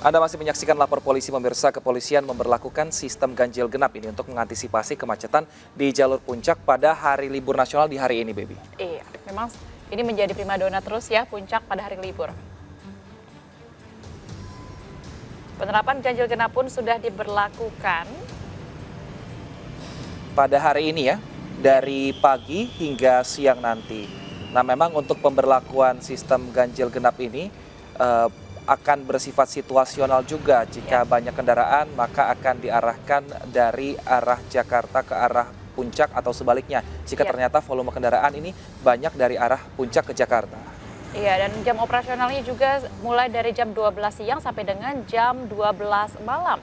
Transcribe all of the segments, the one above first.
Anda masih menyaksikan Lapor Polisi. Pemirsa, kepolisian memberlakukan sistem ganjil genap ini untuk mengantisipasi kemacetan di jalur puncak pada hari libur nasional di hari ini, Baby. Iya, memang ini menjadi primadona terus ya puncak pada hari libur. Penerapan ganjil genap pun sudah diberlakukan Pada hari ini ya, dari pagi hingga siang nanti. Nah, memang untuk pemberlakuan sistem ganjil genap ini akan bersifat situasional juga. Jika banyak kendaraan, maka akan diarahkan dari arah Jakarta ke arah puncak atau sebaliknya. Jika ternyata volume kendaraan ini banyak dari arah puncak ke Jakarta. Iya, dan jam operasionalnya juga mulai dari jam 12 siang sampai dengan jam 12 malam.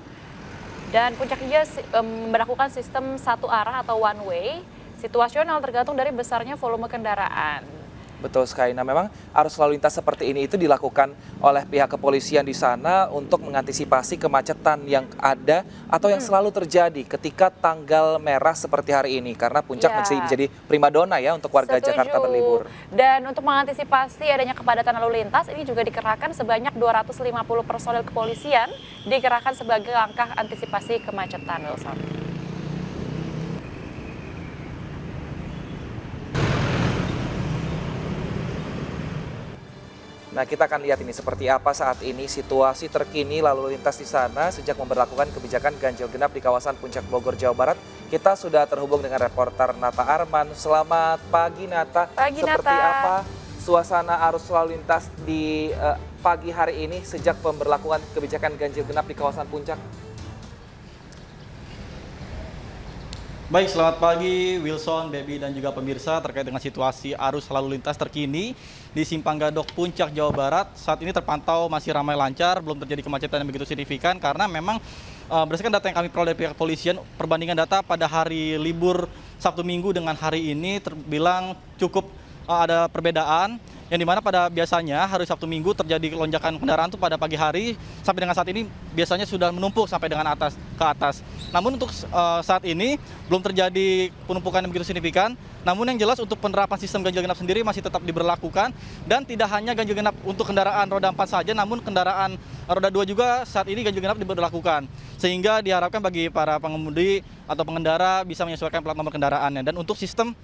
Dan puncaknya memberlakukan sistem satu arah atau one way, situasional tergantung dari besarnya volume kendaraan. Betul sekali. Nah, memang arus lalu lintas seperti ini itu dilakukan oleh pihak kepolisian di sana untuk mengantisipasi kemacetan yang ada atau yang selalu terjadi ketika tanggal merah seperti hari ini. Karena puncak menjadi primadona ya untuk warga Jakarta berlibur. Dan untuk mengantisipasi adanya kepadatan lalu lintas, ini juga dikerahkan sebanyak 250 personel kepolisian dikerahkan sebagai langkah antisipasi kemacetan, Wilson. Nah, kita akan lihat ini seperti apa saat ini situasi terkini lalu lintas di sana sejak memberlakukan kebijakan ganjil genap di kawasan Puncak Bogor, Jawa Barat. Kita sudah terhubung dengan reporter Nata Arman. Selamat pagi, Nata. Pagi, seperti Nata. apa suasana arus lalu lintas di pagi hari ini sejak pemberlakuan kebijakan ganjil genap di kawasan Puncak? Baik, selamat pagi Wilson, Baby, dan juga pemirsa terkait dengan situasi arus lalu lintas terkini di Simpang Gadok Puncak, Jawa Barat. Saat ini terpantau masih ramai lancar, belum terjadi kemacetan yang begitu signifikan karena memang berdasarkan data yang kami peroleh dari pihak kepolisian, perbandingan data pada hari libur Sabtu Minggu dengan hari ini terbilang cukup ada perbedaan. Yang dimana pada biasanya hari Sabtu Minggu terjadi lonjakan kendaraan itu pada pagi hari, sampai dengan saat ini biasanya sudah menumpuk sampai dengan ke atas. Namun untuk saat ini belum terjadi penumpukan yang begitu signifikan. Namun yang jelas untuk penerapan sistem ganjil genap sendiri masih tetap diberlakukan, dan tidak hanya ganjil genap untuk kendaraan roda 4 saja, namun kendaraan roda 2 juga saat ini ganjil genap diberlakukan. Sehingga diharapkan bagi para pengemudi atau pengendara bisa menyesuaikan plat nomor kendaraannya. Dan untuk sistem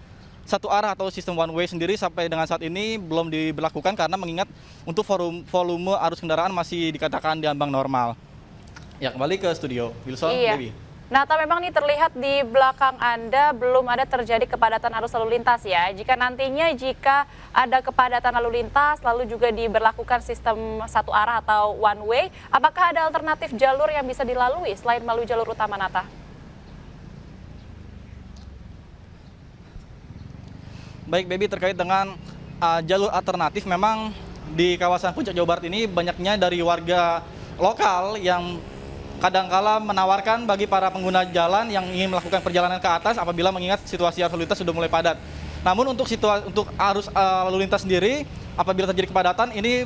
satu arah atau sistem one way sendiri sampai dengan saat ini belum diberlakukan karena mengingat untuk volume arus kendaraan masih dikatakan di ambang normal. Ya, kembali ke studio. Wilson, Dewi. Nata, memang nih terlihat di belakang Anda belum ada terjadi kepadatan arus lalu lintas ya. Jika ada kepadatan lalu lintas lalu juga diberlakukan sistem satu arah atau one way, apakah ada alternatif jalur yang bisa dilalui selain melalui jalur utama, Nata? Baik, Baby, terkait dengan jalur alternatif, memang di kawasan Puncak Jawa Barat ini banyaknya dari warga lokal yang kadangkala menawarkan bagi para pengguna jalan yang ingin melakukan perjalanan ke atas apabila mengingat situasi arus lalu lintas sudah mulai padat. Namun untuk arus lalu lintas sendiri, apabila terjadi kepadatan ini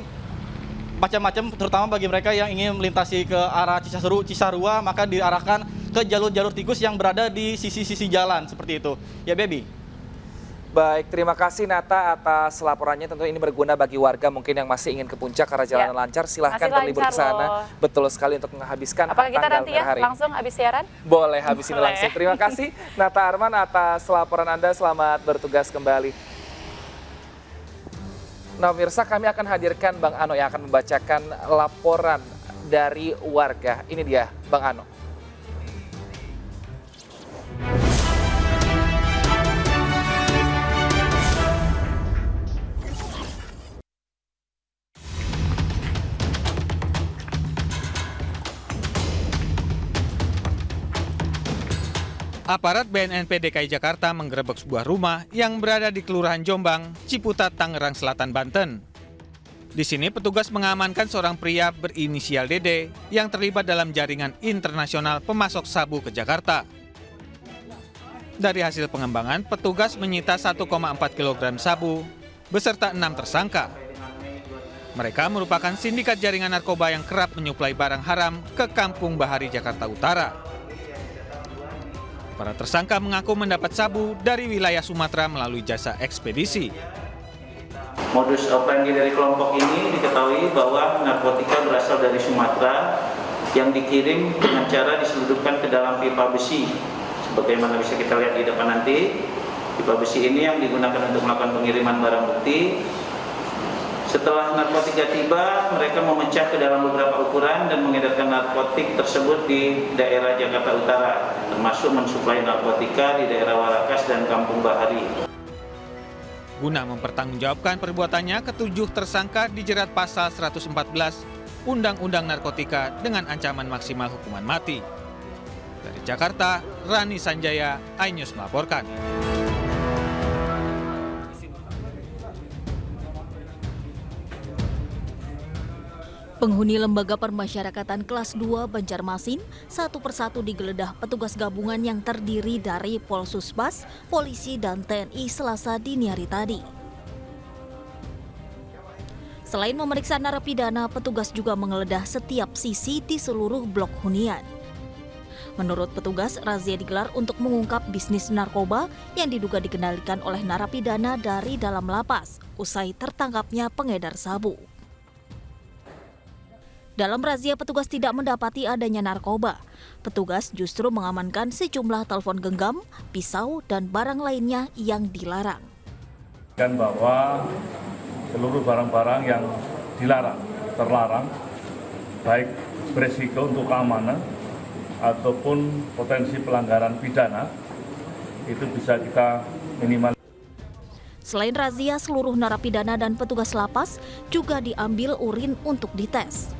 macam-macam, terutama bagi mereka yang ingin melintasi ke arah Cisarua, maka diarahkan ke jalur-jalur tikus yang berada di sisi-sisi jalan seperti itu. Ya, Baby. Baik, terima kasih Nata atas laporannya. Tentu ini berguna bagi warga mungkin yang masih ingin ke puncak karena jalanan lancar. Silahkan berlibur ke sana. Betul sekali untuk menghabiskan apakah kita tanggal nanti ya hari. Langsung habis siaran? Boleh, habis ini langsung. Terima kasih Nata Arman atas laporan Anda. Selamat bertugas kembali. Nah, pemirsa, kami akan hadirkan Bang Ano yang akan membacakan laporan dari warga. Ini dia Bang Ano. Aparat BNNP DKI Jakarta menggerebek sebuah rumah yang berada di Kelurahan Jombang, Ciputat, Tangerang Selatan, Banten. Di sini petugas mengamankan seorang pria berinisial DD yang terlibat dalam jaringan internasional pemasok sabu ke Jakarta. Dari hasil pengembangan, petugas menyita 1,4 kg sabu beserta 6 tersangka. Mereka merupakan sindikat jaringan narkoba yang kerap menyuplai barang haram ke Kampung Bahari, Jakarta Utara. Para tersangka mengaku mendapat sabu dari wilayah Sumatera melalui jasa ekspedisi. Modus operandi dari kelompok ini diketahui bahwa narkotika berasal dari Sumatera yang dikirim dengan cara diselundupkan ke dalam pipa besi. Sebagaimana bisa kita lihat di depan nanti, pipa besi ini yang digunakan untuk melakukan pengiriman barang bukti. Setelah narkotika tiba, mereka memecah ke dalam beberapa ukuran dan mengedarkan narkotik tersebut di daerah Jakarta Utara, termasuk mensuplai narkotika di daerah Warakas dan Kampung Bahari. Guna mempertanggungjawabkan perbuatannya, ketujuh tersangka dijerat pasal 114 Undang-Undang Narkotika dengan ancaman maksimal hukuman mati. Dari Jakarta, Rani Sanjaya, iNews melaporkan. Penghuni Lembaga Permasyarakatan Kelas 2 Banjarmasin satu persatu digeledah petugas gabungan yang terdiri dari Polsusbas, polisi, dan TNI Selasa dini hari tadi. Selain memeriksa narapidana, petugas juga menggeledah setiap sisi di seluruh blok hunian. Menurut petugas, razia digelar untuk mengungkap bisnis narkoba yang diduga dikendalikan oleh narapidana dari dalam lapas, usai tertangkapnya pengedar sabu. Dalam razia, petugas tidak mendapati adanya narkoba. Petugas justru mengamankan sejumlah telepon genggam, pisau, dan barang lainnya yang dilarang. Dan bahwa seluruh barang-barang yang dilarang, terlarang, baik beresiko untuk keamanan ataupun potensi pelanggaran pidana, itu bisa kita minimal. Selain razia, seluruh narapidana dan petugas lapas juga diambil urin untuk dites.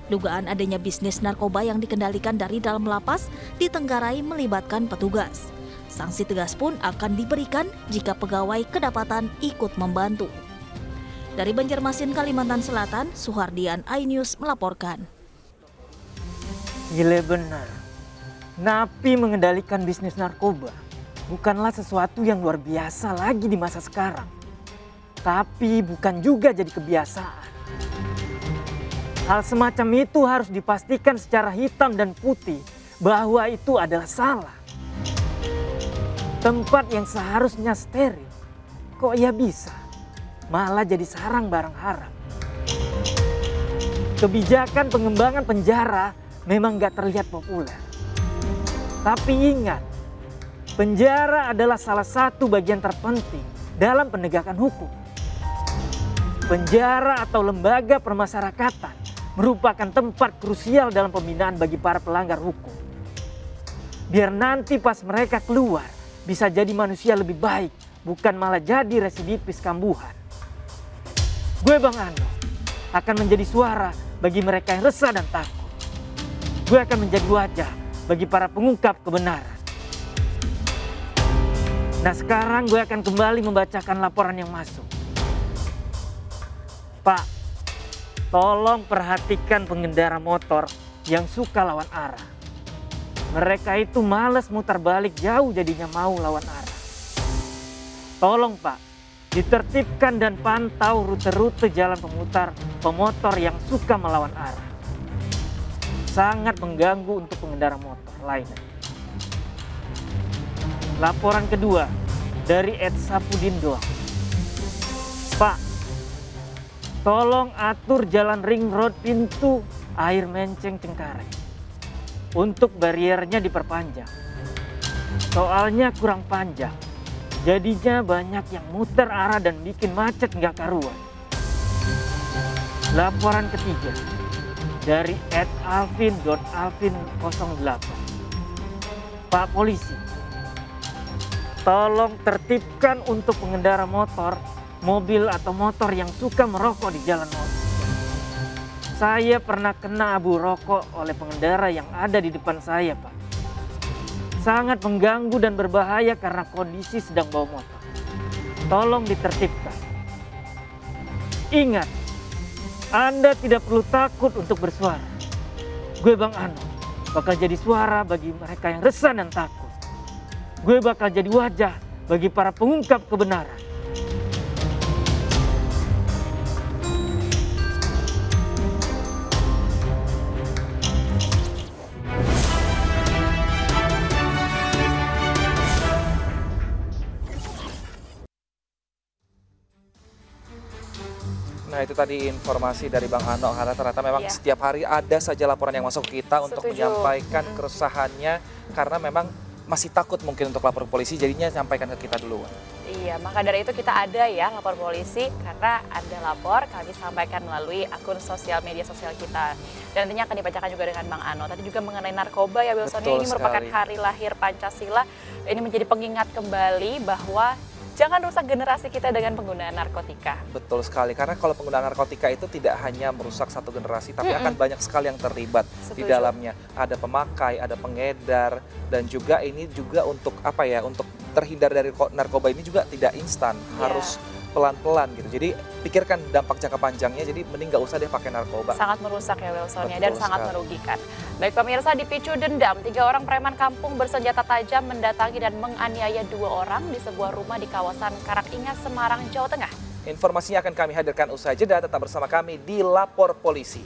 Dugaan adanya bisnis narkoba yang dikendalikan dari dalam lapas ditenggarai melibatkan petugas. Sanksi tegas pun akan diberikan jika pegawai kedapatan ikut membantu. Dari Banjarmasin, Kalimantan Selatan, Suhardian, iNews melaporkan. Gile benar, napi mengendalikan bisnis narkoba bukanlah sesuatu yang luar biasa lagi di masa sekarang. Tapi bukan juga jadi kebiasaan. Hal semacam itu harus dipastikan secara hitam dan putih bahwa itu adalah salah. Tempat yang seharusnya steril, kok ia bisa malah jadi sarang barang haram. Kebijakan pengembangan penjara memang gak terlihat populer. Tapi ingat, penjara adalah salah satu bagian terpenting dalam penegakan hukum. Penjara atau lembaga permasyarakatan merupakan tempat krusial dalam pembinaan bagi para pelanggar hukum. Biar nanti pas mereka keluar bisa jadi manusia lebih baik, bukan malah jadi residivis kambuhan. Gue Bang Ano akan menjadi suara bagi mereka yang resah dan takut. Gue akan menjadi wajah bagi para pengungkap kebenaran. Nah sekarang gue akan kembali membacakan laporan yang masuk. Pak, tolong perhatikan pengendara motor yang suka lawan arah. Mereka itu malas mutar balik jauh jadinya mau lawan arah. Tolong Pak, ditertibkan dan pantau rute-rute jalan pemutar pemotor yang suka melawan arah. Sangat mengganggu untuk pengendara motor lainnya. Laporan kedua dari Ed Sapudin doang. Pak, tolong atur jalan ring road pintu air Menceng Cengkareng. Untuk bariernya diperpanjang. Soalnya kurang panjang. Jadinya banyak yang muter arah dan bikin macet nggak karuan. Laporan ketiga dari @alvin.alvin08. Pak Polisi, tolong tertibkan untuk pengendara motor, mobil atau motor yang suka merokok di jalan motor. Saya pernah kena abu rokok oleh pengendara yang ada di depan saya, Pak. Sangat mengganggu dan berbahaya karena kondisi sedang bawa motor. Tolong ditertibkan. Ingat, Anda tidak perlu takut untuk bersuara. Gue Bang Ano bakal jadi suara bagi mereka yang resah dan takut. Gue bakal jadi wajah bagi para pengungkap kebenaran. Nah itu tadi informasi dari Bang Ano, karena ternyata memang Iya. setiap hari ada saja laporan yang masuk ke kita untuk Setuju. menyampaikan keresahannya, karena memang masih takut mungkin untuk lapor polisi, jadinya sampaikan ke kita duluan. Iya, maka dari itu kita ada ya lapor polisi, karena Anda lapor kami sampaikan melalui akun sosial media sosial kita. Dan nantinya akan dibacakan juga dengan Bang Ano. Tadi juga mengenai narkoba ya Wilson, Betul ini merupakan sekali. hari lahir Pancasila. Ini menjadi pengingat kembali bahwa jangan rusak generasi kita dengan penggunaan narkotika. Betul sekali, karena kalau penggunaan narkotika itu tidak hanya merusak satu generasi, tapi akan banyak sekali yang terlibat di Setuju. dalamnya. Ada pemakai, ada pengedar, dan juga ini juga untuk apa ya, untuk terhindar dari narkoba ini juga tidak instan, Iya. harus pelan-pelan gitu. Jadi pikirkan dampak jangka panjangnya, jadi mending nggak usah deh pakai narkoba. Sangat merusak ya Wilsonnya, Betul dan sangat sekali. merugikan. Baik pemirsa, dipicu dendam, 3 orang preman kampung bersenjata tajam mendatangi dan menganiaya 2 orang di sebuah rumah di kawasan Karangingas, Semarang, Jawa Tengah. Informasinya akan kami hadirkan usai jeda, tetap bersama kami di Lapor Polisi.